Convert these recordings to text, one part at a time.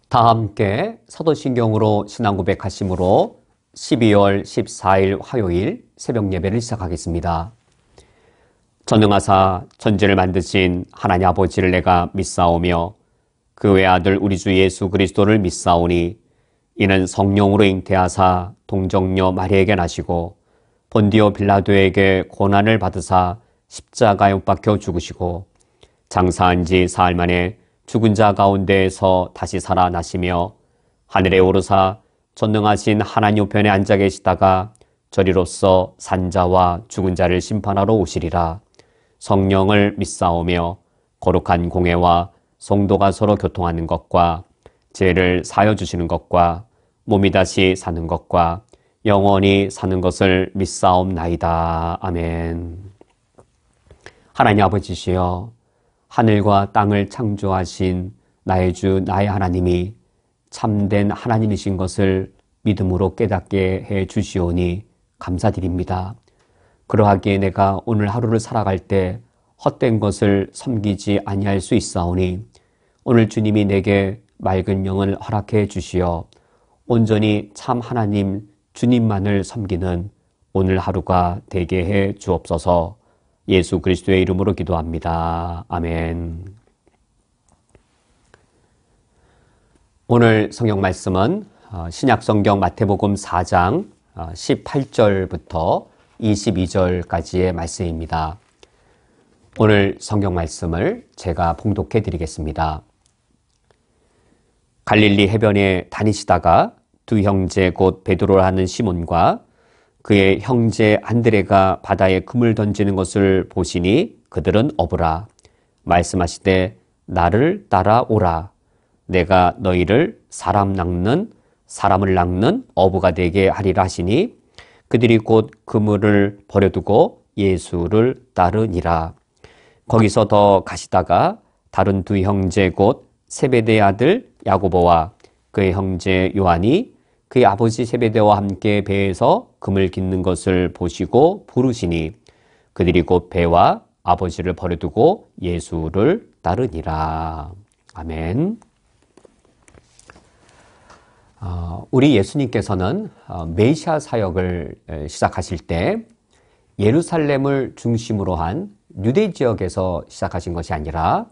다 함께 사도신경으로 신앙 고백하심으로 12월 14일 화요일 새벽 예배를 시작하겠습니다. 전능하사 천지를 만드신 하나님 아버지를 내가 믿사오며 그 외아들 우리 주 예수 그리스도를 믿사오니 이는 성령으로 잉태하사 동정녀 마리아에게 나시고 본디오 빌라도에게 고난을 받으사 십자가에 못 박혀 죽으시고 장사한 지 사흘 만에 죽은 자 가운데에서 다시 살아나시며 하늘에 오르사 전능하신 하나님 우편에 앉아 계시다가 저리로서 산자와 죽은 자를 심판하러 오시리라. 성령을 믿사오며 거룩한 공회와 성도가 서로 교통하는 것과 죄를 사여 주시는 것과 몸이 다시 사는 것과 영원히 사는 것을 믿사옵나이다. 아멘. 하나님 아버지시여, 하늘과 땅을 창조하신 나의 주 나의 하나님이 참된 하나님이신 것을 믿음으로 깨닫게 해 주시오니 감사드립니다. 그러하기에 내가 오늘 하루를 살아갈 때 헛된 것을 섬기지 아니할 수 있사오니 오늘 주님이 내게 맑은 영을 허락해 주시어 온전히 참 하나님 주님만을 섬기는 오늘 하루가 되게 해 주옵소서. 예수 그리스도의 이름으로 기도합니다. 아멘. 오늘 성경 말씀은 신약성경 마태복음 4장 18절부터 22절까지의 말씀입니다. 오늘 성경 말씀을 제가 봉독해 드리겠습니다. 갈릴리 해변에 다니시다가 두 형제 곧 베드로라 하는 시몬과 그의 형제 안드레가 바다에 금을 던지는 것을 보시니 그들은 어부라. 말씀하시되 나를 따라오라. 내가 너희를 사람을 낚는 어부가 되게 하리라 하시니 그들이 곧 그물을 버려두고 예수를 따르니라. 거기서 더 가시다가 다른 두 형제 곧 세베대의 아들 야고보와 그의 형제 요한이 그의 아버지 세베대와 함께 배에서 금을 깃는 것을 보시고 부르시니 그들이 곧 배와 아버지를 버려두고 예수를 따르니라. 아멘. 우리 예수님께서는 메시아 사역을 시작하실 때 예루살렘을 중심으로 한 유대 지역에서 시작하신 것이 아니라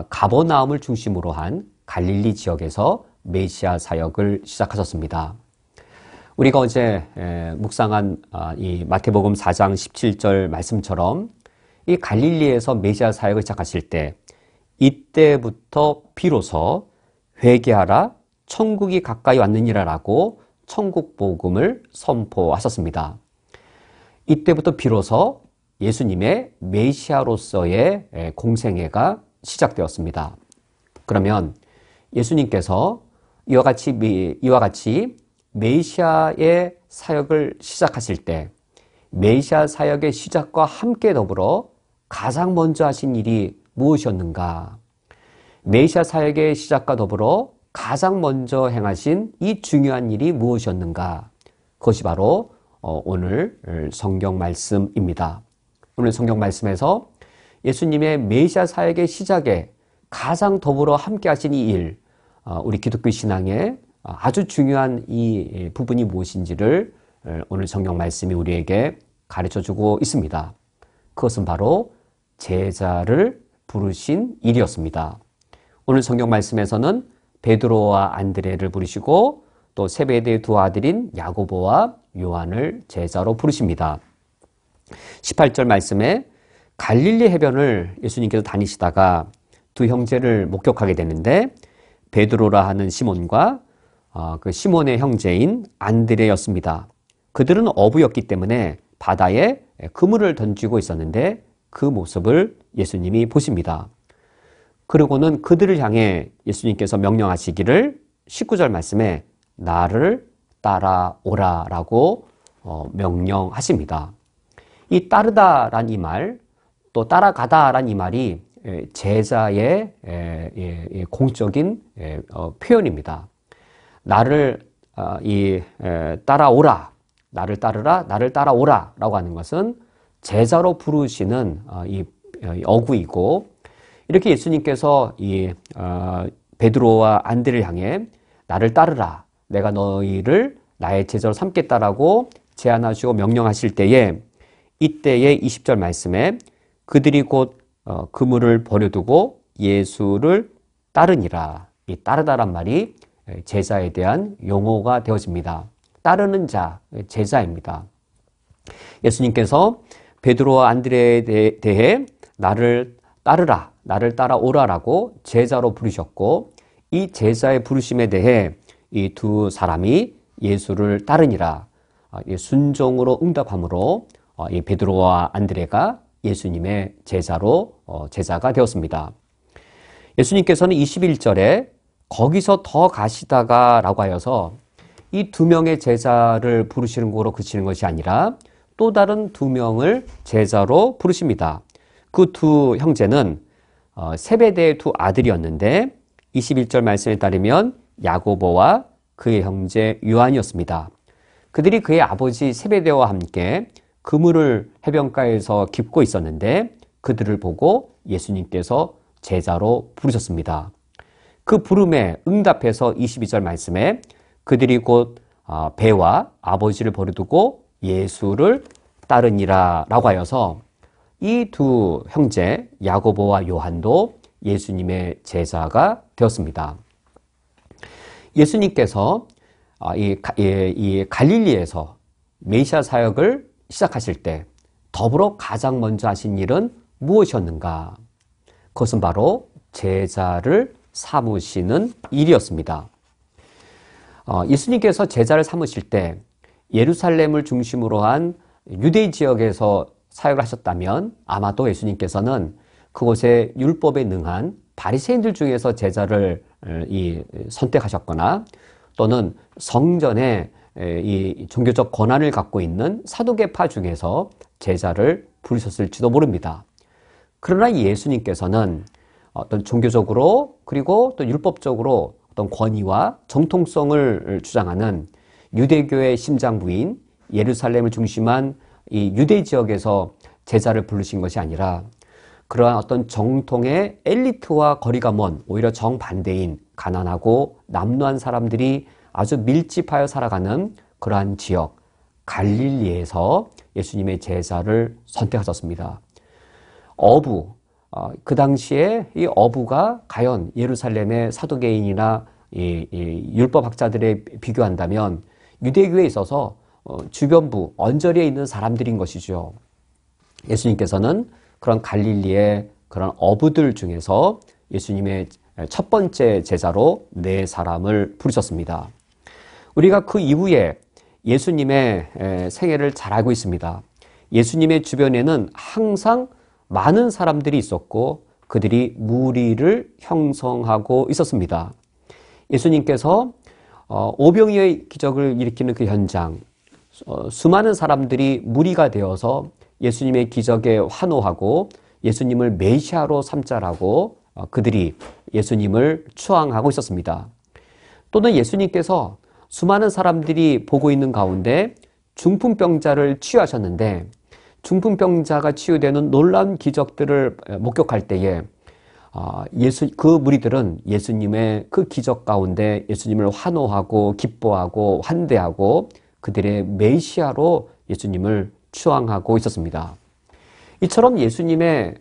가버나움을 중심으로 한 갈릴리 지역에서 메시아 사역을 시작하셨습니다. 우리가 어제 묵상한 이 마태복음 4장 17절 말씀처럼 이 갈릴리에서 메시아 사역을 시작하실 때 이때부터 비로소 회개하라 천국이 가까이 왔느니라라고 천국 복음을 선포하셨습니다. 이때부터 비로소 예수님의 메시아로서의 공생애가 시작되었습니다. 그러면 예수님께서 이와 같이 메시아의 사역을 시작하실 때 메시아 사역의 시작과 함께 더불어 가장 먼저 하신 일이 무엇이었는가? 메시아 사역의 시작과 더불어 가장 먼저 행하신 이 중요한 일이 무엇이었는가? 그것이 바로 오늘 성경 말씀입니다. 오늘 성경 말씀에서 예수님의 메시아 사역의 시작에 가장 더불어 함께 하신 이 일, 우리 기독교 신앙의 아주 중요한 이 부분이 무엇인지를 오늘 성경 말씀이 우리에게 가르쳐주고 있습니다. 그것은 바로 제자를 부르신 일이었습니다. 오늘 성경 말씀에서는 베드로와 안드레를 부르시고 또 세베대의 두 아들인 야고보와 요한을 제자로 부르십니다. 18절 말씀에 갈릴리 해변을 예수님께서 다니시다가 두 형제를 목격하게 되는데 베드로라 하는 시몬과 그 시몬의 형제인 안드레였습니다. 그들은 어부였기 때문에 바다에 그물을 던지고 있었는데 그 모습을 예수님이 보십니다. 그리고는 그들을 향해 예수님께서 명령하시기를 19절 말씀에 나를 따라오라라고 명령하십니다. 이 따르다란 이 말, 또 따라가다란 이 말이 제자의 공적인 표현입니다. 나를 따라오라, 나를 따르라, 나를 따라오라라고 하는 것은 제자로 부르시는 이 어구이고, 이렇게 예수님께서 베드로와 안드레를 향해 나를 따르라. 내가 너희를 나의 제자로 삼겠다라고 제안하시고 명령하실 때에 이때의 20절 말씀에 그들이 곧 그물을 버려두고 예수를 따르니라. 이 따르다란 말이 제자에 대한 용어가 되어집니다. 따르는 자, 제자입니다. 예수님께서 베드로와 안드레에 대해 나를 따르라, 나를 따라오라라고 제자로 부르셨고 이 제자의 부르심에 대해 이 두 사람이 예수를 따르니라 순종으로 응답함으로 이 베드로와 안드레가 예수님의 제자가 되었습니다. 예수님께서는 21절에 거기서 더 가시다가 라고 하여서 이 두 명의 제자를 부르시는 거로 그치는 것이 아니라 또 다른 두 명을 제자로 부르십니다. 그 두 형제는 세베대의 두 아들이었는데 21절 말씀에 따르면 야고보와 그의 형제 요한이었습니다. 그들이 그의 아버지 세베대와 함께 그물을 해변가에서 깁고 있었는데 그들을 보고 예수님께서 제자로 부르셨습니다. 그 부름에 응답해서 22절 말씀에 그들이 곧 배와 아버지를 버려두고 예수를 따르니라 라고 하여서 이 두 형제 야고보와 요한도 예수님의 제자가 되었습니다. 예수님께서 이 갈릴리에서 메시아 사역을 시작하실 때 더불어 가장 먼저 하신 일은 무엇이었는가? 그것은 바로 제자를 삼으시는 일이었습니다. 예수님께서 제자를 삼으실 때 예루살렘을 중심으로 한 유대 지역에서 사역을 하셨다면 아마도 예수님께서는 그곳에 율법에 능한 바리새인들 중에서 제자를 선택하셨거나 또는 성전에 이 종교적 권한을 갖고 있는 사두개파 중에서 제자를 부르셨을지도 모릅니다. 그러나 예수님께서는 어떤 종교적으로 그리고 또 율법적으로 어떤 권위와 정통성을 주장하는 유대교의 심장부인 예루살렘을 중심한 이 유대 지역에서 제자를 부르신 것이 아니라 그러한 어떤 정통의 엘리트와 거리가 먼 오히려 정반대인 가난하고 남루한 사람들이 아주 밀집하여 살아가는 그러한 지역 갈릴리에서 예수님의 제자를 선택하셨습니다. 그 당시에 이 어부가 과연 예루살렘의 사두개인이나 율법학자들에 비교한다면 유대교에 있어서 주변부, 언저리에 있는 사람들인 것이죠. 예수님께서는 그런 갈릴리의 그런 어부들 중에서 예수님의 첫 번째 제자로 네 사람을 부르셨습니다. 우리가 그 이후에 예수님의 생애를 잘 알고 있습니다. 예수님의 주변에는 항상 많은 사람들이 있었고 그들이 무리를 형성하고 있었습니다. 예수님께서 오병이어의 기적을 일으키는 그 현장, 수많은 사람들이 무리가 되어서 예수님의 기적에 환호하고 예수님을 메시아로 삼자라고 그들이 예수님을 추앙하고 있었습니다. 또는 예수님께서 수많은 사람들이 보고 있는 가운데 중풍병자를 치유하셨는데 중풍병자가 치유되는 놀라운 기적들을 목격할 때에 그 무리들은 예수님의 그 기적 가운데 예수님을 환호하고 기뻐하고 환대하고 그들의 메시아로 예수님을 추앙하고 있었습니다. 이처럼 예수님의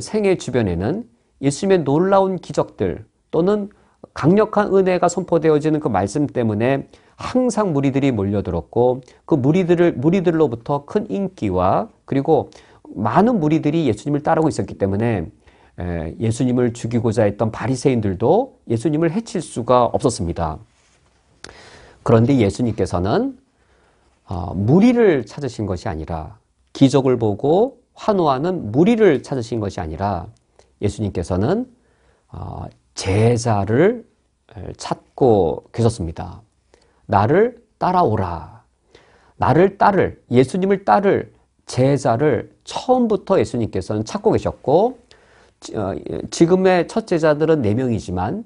생애 주변에는 예수님의 놀라운 기적들 또는 강력한 은혜가 선포되어지는 그 말씀 때문에 항상 무리들이 몰려들었고 그 무리들로부터 큰 인기와 그리고 많은 무리들이 예수님을 따르고 있었기 때문에 예수님을 죽이고자 했던 바리새인들도 예수님을 해칠 수가 없었습니다. 그런데 예수님께서는 무리를 찾으신 것이 아니라 기적을 보고 환호하는 무리를 찾으신 것이 아니라 예수님께서는 제자를 찾고 계셨습니다. 나를 따라오라. 예수님을 따를 제자를 처음부터 예수님께서는 찾고 계셨고 지금의 첫 제자들은 4명이지만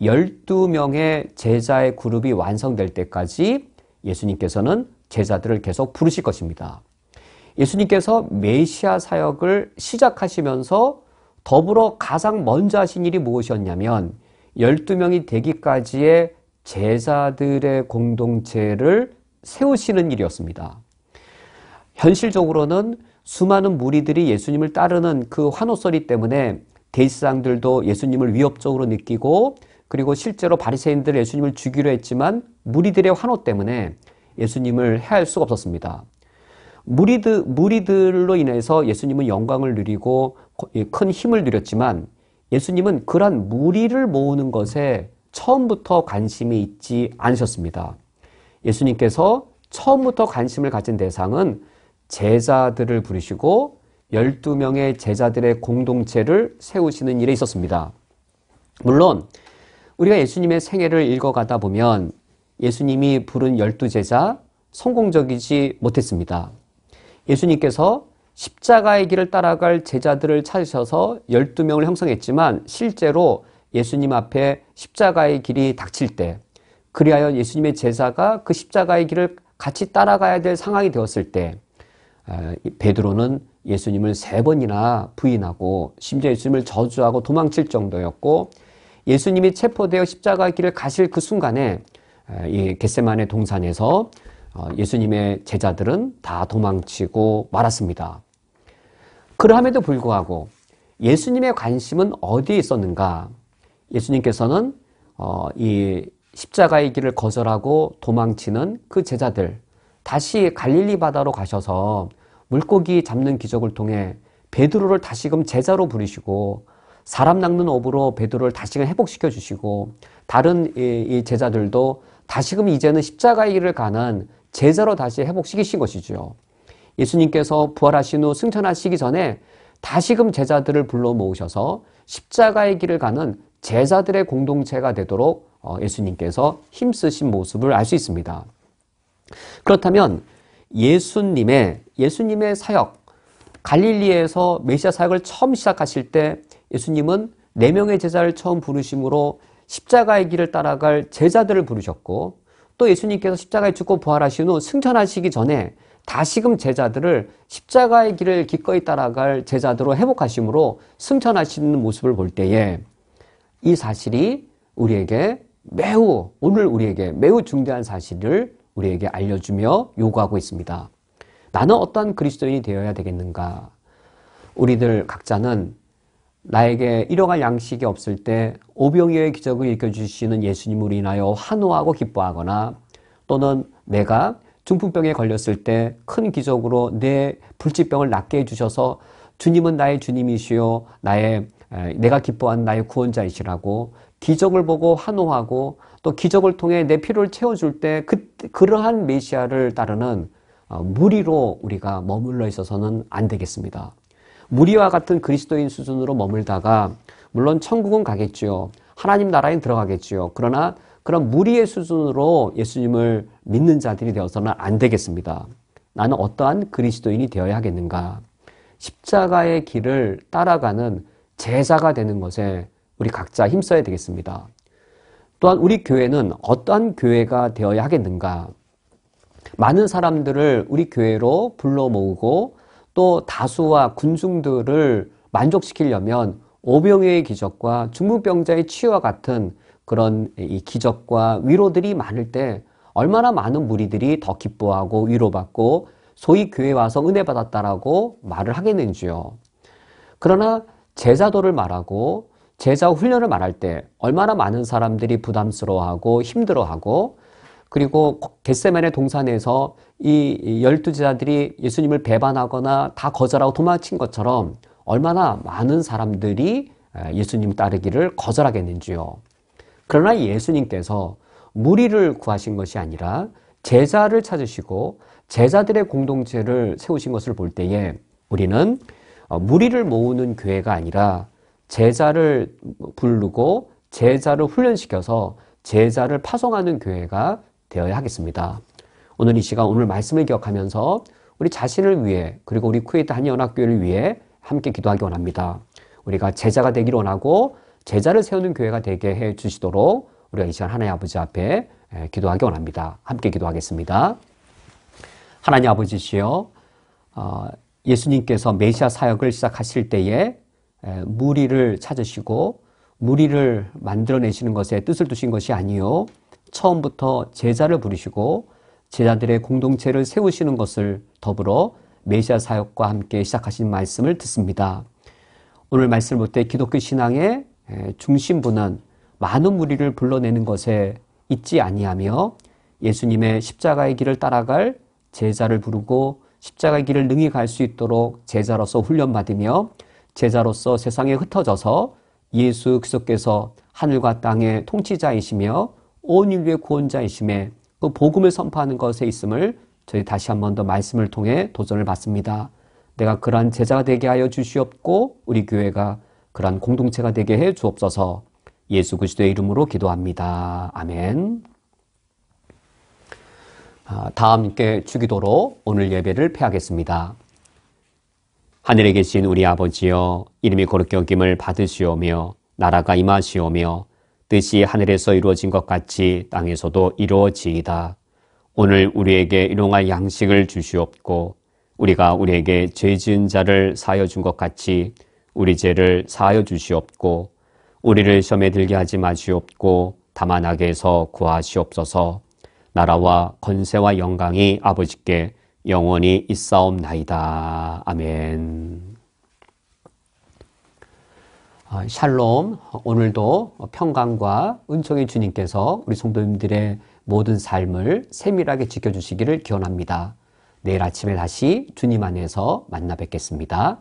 12명의 제자의 그룹이 완성될 때까지 예수님께서는 제자들을 계속 부르실 것입니다. 예수님께서 메시아 사역을 시작하시면서 더불어 가장 먼저 하신 일이 무엇이었냐면 12명이 되기까지의 제자들의 공동체를 세우시는 일이었습니다. 현실적으로는 수많은 무리들이 예수님을 따르는 그 환호소리 때문에 대제사장들도 예수님을 위협적으로 느끼고, 그리고 실제로 바리새인들 예수님을 죽이려 했지만 무리들의 환호 때문에 예수님을 해할 수가 없었습니다. 무리들로 인해서 예수님은 영광을 누리고 큰 힘을 누렸지만, 예수님은 그러한 무리를 모으는 것에 처음부터 관심이 있지 않으셨습니다. 예수님께서 처음부터 관심을 가진 대상은 제자들을 부르시고 12명의 제자들의 공동체를 세우시는 일에 있었습니다. 물론 우리가 예수님의 생애를 읽어가다 보면 예수님이 부른 12제자 성공적이지 못했습니다. 예수님께서 십자가의 길을 따라갈 제자들을 찾으셔서 12명을 형성했지만, 실제로 예수님 앞에 십자가의 길이 닥칠 때, 그리하여 예수님의 제자가 그 십자가의 길을 같이 따라가야 될 상황이 되었을 때, 베드로는 예수님을 3번이나 부인하고 심지어 예수님을 저주하고 도망칠 정도였고, 예수님이 체포되어 십자가의 길을 가실 그 순간에 이 겟세마네 동산에서 예수님의 제자들은 다 도망치고 말았습니다. 그럼에도 불구하고 예수님의 관심은 어디에 있었는가? 예수님께서는 이 십자가의 길을 거절하고 도망치는 그 제자들, 다시 갈릴리 바다로 가셔서 물고기 잡는 기적을 통해 베드로를 다시금 제자로 부르시고, 사람 낚는 업으로 베드로를 다시금 회복시켜 주시고, 다른 이 제자들도 다시금 이제는 십자가의 길을 가는 제자로 다시 회복시키신 것이죠. 예수님께서 부활하신 후 승천하시기 전에 다시금 제자들을 불러 모으셔서 십자가의 길을 가는 제자들의 공동체가 되도록 예수님께서 힘쓰신 모습을 알 수 있습니다. 그렇다면 예수님의 사역, 갈릴리에서 메시아 사역을 처음 시작하실 때 예수님은 4명의 제자를 처음 부르심으로 십자가의 길을 따라갈 제자들을 부르셨고, 또 예수님께서 십자가에 죽고 부활하신 후 승천하시기 전에 다시금 제자들을 십자가의 길을 기꺼이 따라갈 제자들로 회복하심으로 승천하시는 모습을 볼 때에, 이 사실이 오늘 우리에게 매우 중대한 사실을 우리에게 알려주며 요구하고 있습니다. 나는 어떠한 그리스도인이 되어야 되겠는가? 우리들 각자는 나에게 일용할 양식이 없을 때 오병이어의 기적을 일으켜주시는 예수님으로 인하여 환호하고 기뻐하거나, 또는 내가 중풍병에 걸렸을 때 큰 기적으로 내 불치병을 낫게 해주셔서 주님은 나의 주님이시요 내가 기뻐하는 나의 구원자이시라고 기적을 보고 환호하고, 또 기적을 통해 내 필요를 채워줄 때 그러한 메시아를 따르는 무리로 우리가 머물러 있어서는 안 되겠습니다. 무리와 같은 그리스도인 수준으로 머물다가 물론 천국은 가겠지요. 하나님 나라에 들어가겠지요. 그러나 그런 무리의 수준으로 예수님을 믿는 자들이 되어서는 안 되겠습니다. 나는 어떠한 그리스도인이 되어야 하겠는가? 십자가의 길을 따라가는 제자가 되는 것에 우리 각자 힘써야 되겠습니다. 또한 우리 교회는 어떠한 교회가 되어야 하겠는가? 많은 사람들을 우리 교회로 불러 모으고 또 다수와 군중들을 만족시키려면 오병이어의 기적과 중풍병자의 치유와 같은 그런 이 기적과 위로들이 많을 때 얼마나 많은 무리들이 더 기뻐하고 위로받고 소위 교회에 와서 은혜 받았다라고 말을 하겠는지요. 그러나 제자도를 말하고 제자 훈련을 말할 때 얼마나 많은 사람들이 부담스러워하고 힘들어하고, 그리고 겟세마네 동산에서 이 12제자들이 예수님을 배반하거나 다 거절하고 도망친 것처럼 얼마나 많은 사람들이 예수님 따르기를 거절하겠는지요. 그러나 예수님께서 무리를 구하신 것이 아니라 제자를 찾으시고 제자들의 공동체를 세우신 것을 볼 때에 우리는 무리를 모으는 교회가 아니라 제자를 부르고 제자를 훈련시켜서 제자를 파송하는 교회가 되어야 하겠습니다. 오늘 이 시간 오늘 말씀을 기억하면서 우리 자신을 위해, 그리고 우리 쿠웨이트 한인연합교회를 위해 함께 기도하기 원합니다. 우리가 제자가 되기를 원하고 제자를 세우는 교회가 되게 해 주시도록 우리가 이 시간 하나님 아버지 앞에 기도하기 원합니다. 함께 기도하겠습니다. 하나님 아버지시여, 예수님께서 메시아 사역을 시작하실 때에 무리를 찾으시고 무리를 만들어내시는 것에 뜻을 두신 것이 아니요 처음부터 제자를 부르시고 제자들의 공동체를 세우시는 것을 더불어 메시아 사역과 함께 시작하신 말씀을 듣습니다. 오늘 말씀을 볼 때 기독교 신앙의 중심부는 많은 무리를 불러내는 것에 있지 아니하며 예수님의 십자가의 길을 따라갈 제자를 부르고 십자가의 길을 능히 갈 수 있도록 제자로서 훈련받으며 제자로서 세상에 흩어져서 예수 그리스도께서 하늘과 땅의 통치자이시며 온 인류의 구원자이심에 그 복음을 선포하는 것에 있음을 저희 다시 한 번 더 말씀을 통해 도전을 받습니다. 내가 그러한 제자가 되게 하여 주시옵고 우리 교회가 그러한 공동체가 되게 해 주옵소서. 예수 그리스도의 이름으로 기도합니다. 아멘. 다 함께 주기도로 오늘 예배를 폐하겠습니다. 하늘에 계신 우리 아버지여, 이름이 거룩히 여김을 받으시오며 나라가 임하시오며 뜻이 하늘에서 이루어진 것 같이 땅에서도 이루어지이다. 오늘 우리에게 일용할 양식을 주시옵고 우리가 우리에게 죄 지은 자를 사하여 준 것 같이 우리 죄를 사하여 주시옵고 우리를 시험에 들게 하지 마시옵고 다만 악에서 구하시옵소서. 나라와 권세와 영광이 아버지께 영원히 있사옵나이다. 아멘. 샬롬. 오늘도 평강과 은총의 주님께서 우리 성도님들의 모든 삶을 세밀하게 지켜주시기를 기원합니다. 내일 아침에 다시 주님 안에서 만나 뵙겠습니다.